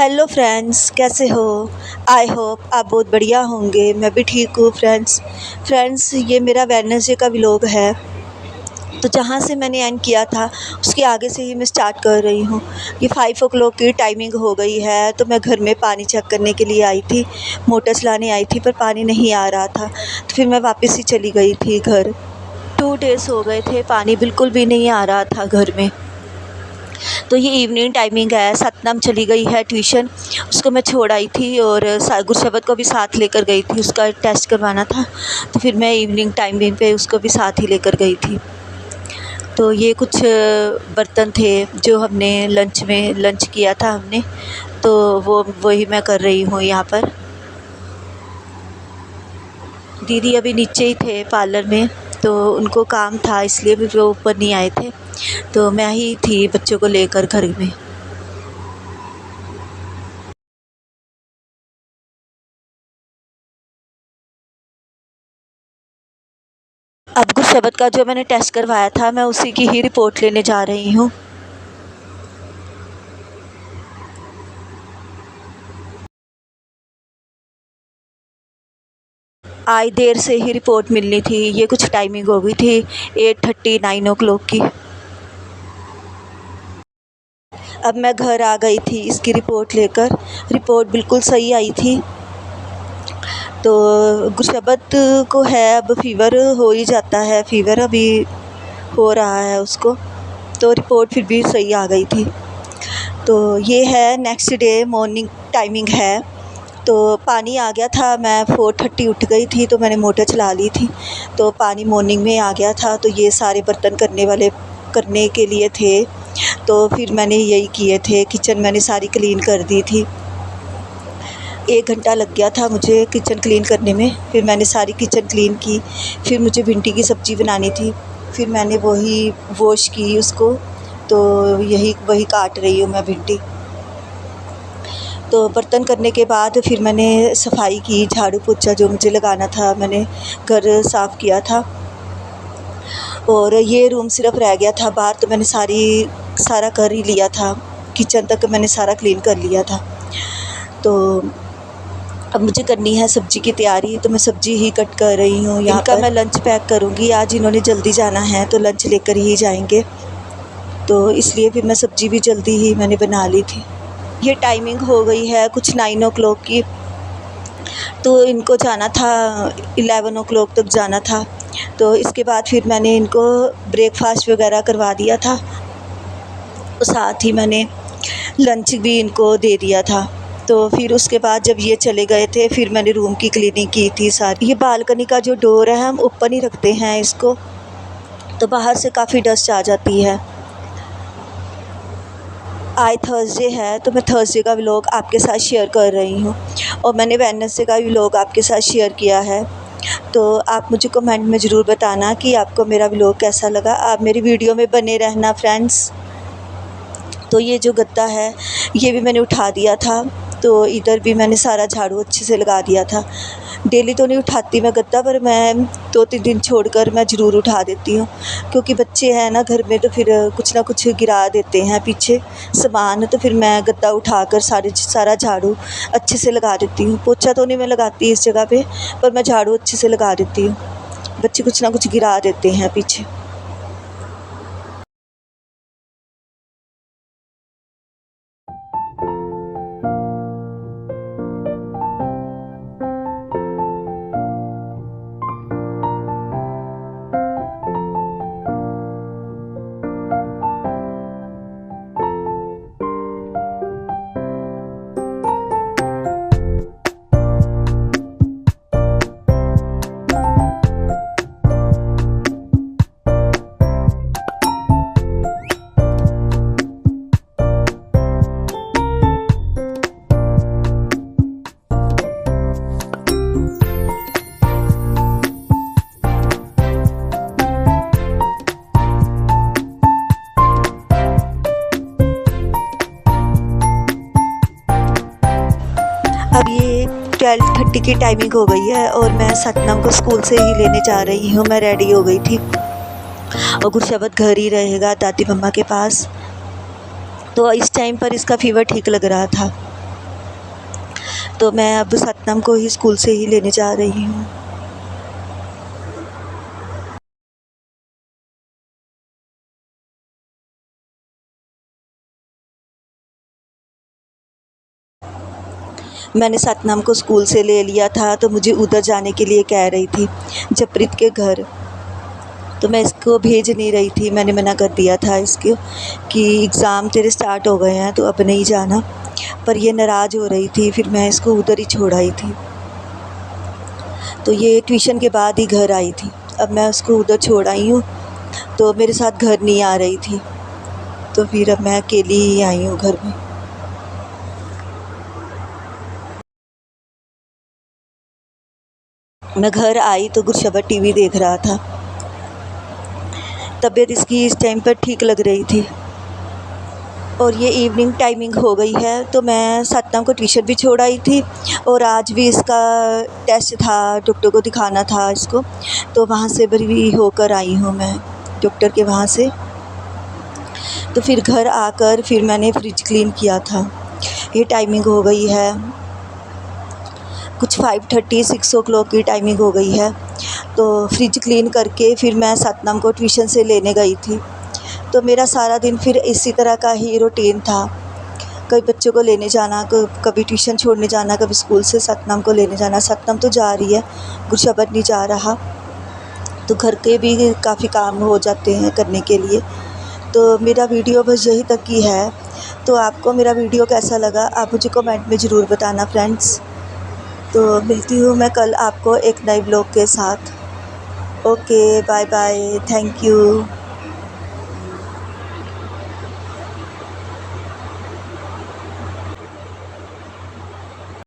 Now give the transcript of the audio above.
Hello friends, कैसे हो? I hope आप बहुत बढ़िया होंगे। मैं भी ठीक हूँ फ्रेंड्स, ये मेरा वेडनेसडे का व्लॉग है। तो जहाँ से मैंने एंड किया था उसके आगे से ही मैं स्टार्ट कर रही हूँ। ये 5 o'clock की टाइमिंग हो गई है। तो मैं घर में पानी चेक करने के लिए आई थी, मोटर चलाने आई थी, पर पानी नहीं आ रहा था। तो फिर मैं वापस ही चली गई थी घर। 2 डेज़ हो गए थे, पानी बिल्कुल भी नहीं आ रहा था घर में। तो ये इवनिंग टाइमिंग है। सतनाम चली गई है ट्यूशन, उसको मैं छोड़ आई थी और गुरशबत को भी साथ लेकर गई थी, उसका टेस्ट करवाना था। तो फिर मैं इवनिंग टाइमिंग पे उसको भी साथ ही लेकर गई थी। तो ये कुछ बर्तन थे जो हमने लंच किया था हमने, तो वही मैं कर रही हूँ यहाँ पर। दीदी अभी नीचे ही थे पार्लर में, तो उनको काम था इसलिए भी वो ऊपर नहीं आए थे। तो मैं ही थी बच्चों को लेकर घर में। अब गुरशबत का जो मैंने टेस्ट करवाया था, मैं उसी की ही रिपोर्ट लेने जा रही हूँ। आज देर से ही रिपोर्ट मिलनी थी, ये कुछ टाइमिंग हो गई थी 8:30 9 o'clock की। अब मैं घर आ गई थी इसकी रिपोर्ट लेकर। रिपोर्ट बिल्कुल सही आई थी। तो गुरशबत को है अब फ़ीवर हो ही जाता है, फ़ीवर अभी हो रहा है उसको। तो रिपोर्ट फिर भी सही आ गई थी। तो ये है नेक्स्ट डे मॉर्निंग टाइमिंग है। तो पानी आ गया था, मैं 4:30 उठ गई थी, तो मैंने मोटर चला ली थी। तो पानी मॉर्निंग में आ गया था। तो ये सारे बर्तन करने के लिए थे। तो फिर मैंने यही किए थे। किचन मैंने सारी क्लीन कर दी थी। 1 घंटा लग गया था मुझे किचन क्लीन करने में। फिर मैंने सारी किचन क्लीन की। फिर मुझे भिंडी की सब्ज़ी बनानी थी, फिर मैंने वही वॉश की उसको। तो वही काट रही हूँ मैं भिंडी। तो बर्तन करने के बाद फिर मैंने सफाई की, झाड़ू पोछा जो मुझे लगाना था मैंने घर साफ़ किया था। और ये रूम सिर्फ़ रह गया था बाहर, तो मैंने सारा कर ही लिया था। किचन तक मैंने सारा क्लीन कर लिया था। तो अब मुझे करनी है सब्ज़ी की तैयारी, तो मैं सब्ज़ी ही कट कर रही हूँ। यहाँ का मैं लंच पैक करूँगी। आज इन्होंने जल्दी जाना है तो लंच लेकर ही जाएंगे, तो इसलिए फिर मैं सब्ज़ी भी जल्दी ही मैंने बना ली थी। ये टाइमिंग हो गई है कुछ 9 o'clock की। तो इनको जाना था 11 o'clock तक जाना था। तो इसके बाद फिर मैंने इनको ब्रेकफास्ट वगैरह करवा दिया था, और साथ ही मैंने लंच भी इनको दे दिया था। तो फिर उसके बाद जब ये चले गए थे, फिर मैंने रूम की क्लीनिंग की थी सारी। ये बालकनी का जो डोर है हम ओपन ही रखते हैं इसको, तो बाहर से काफ़ी डस्ट आ जाती है। आज थर्सडे है, तो मैं थर्सडे का व्लॉग आपके साथ शेयर कर रही हूँ, और मैंने वेडनेसडे का व्लॉग आपके साथ शेयर किया है। तो आप मुझे कमेंट में ज़रूर बताना कि आपको मेरा व्लॉग कैसा लगा। आप मेरी वीडियो में बने रहना फ्रेंड्स। तो ये जो गद्दा है ये भी मैंने उठा दिया था। तो इधर भी मैंने सारा झाड़ू अच्छे से लगा दिया था। डेली तो नहीं उठाती मैं गद्दा, पर मैं 2-3 दिन छोड़कर मैं ज़रूर उठा देती हूँ, क्योंकि बच्चे हैं ना घर में, तो फिर कुछ ना कुछ गिरा देते हैं पीछे सामान। तो फिर मैं गद्दा उठाकर सारा झाड़ू अच्छे से लगा देती हूँ। पोछा तो नहीं मैं लगाती इस जगह पे, पर मैं झाड़ू अच्छे से लगा देती हूँ। बच्चे कुछ ना कुछ गिरा देते हैं पीछे। अब ये 12:30 की टाइमिंग हो गई है, और मैं सतनाम को स्कूल से ही लेने जा रही हूँ। मैं रेडी हो गई थी, और गुरशबत घर ही रहेगा दादी मम्मा के पास। तो इस टाइम पर इसका फ़ीवर ठीक लग रहा था। तो मैं अब सतनाम को ही स्कूल से ही लेने जा रही हूँ। मैंने सतनाम को स्कूल से ले लिया था, तो मुझे उधर जाने के लिए कह रही थी, जपरीत के घर। तो मैं इसको भेज नहीं रही थी, मैंने मना कर दिया था इसको कि एग्ज़ाम तेरे स्टार्ट हो गए हैं तो अब नहीं जाना। पर ये नाराज़ हो रही थी, फिर मैं इसको उधर ही छोड़ आई थी। तो ये ट्यूशन के बाद ही घर आई थी। अब मैं उसको उधर छोड़ आई हूँ, तो मेरे साथ घर नहीं आ रही थी, तो फिर अब मैं अकेली ही आई हूँ घर में। मैं घर आई तो गुरशबा टीवी देख रहा था। तबीयत इसकी इस टाइम पर ठीक लग रही थी और ये इवनिंग टाइमिंग हो गई है, तो मैं सतनाम को ट्यूशन भी छोड़ आई थी और आज भी इसका टेस्ट था, डॉक्टर को दिखाना था इसको, तो वहाँ से भी होकर आई हूँ मैं डॉक्टर के वहाँ से। तो फिर घर आकर फिर मैंने फ्रिज क्लीन किया था। ये टाइमिंग हो गई है कुछ 5:30 6 o'clock की टाइमिंग हो गई है। तो फ्रिज क्लीन करके फिर मैं सतनाम को ट्यूशन से लेने गई थी। तो मेरा सारा दिन फिर इसी तरह का ही रूटीन था, कभी बच्चों को लेने जाना, कभी ट्यूशन छोड़ने जाना, कभी स्कूल से सतनाम को लेने जाना। सतनाम तो जा रही है, गुरशबा नहीं जा रहा, तो घर के भी काफ़ी काम हो जाते हैं करने के लिए। तो मेरा वीडियो बस यही तक ही है। तो आपको मेरा वीडियो कैसा लगा आप मुझे कमेंट में ज़रूर बताना फ्रेंड्स। तो मिलती हूँ मैं कल आपको एक नए ब्लॉग के साथ। Okay, bye bye, thank you.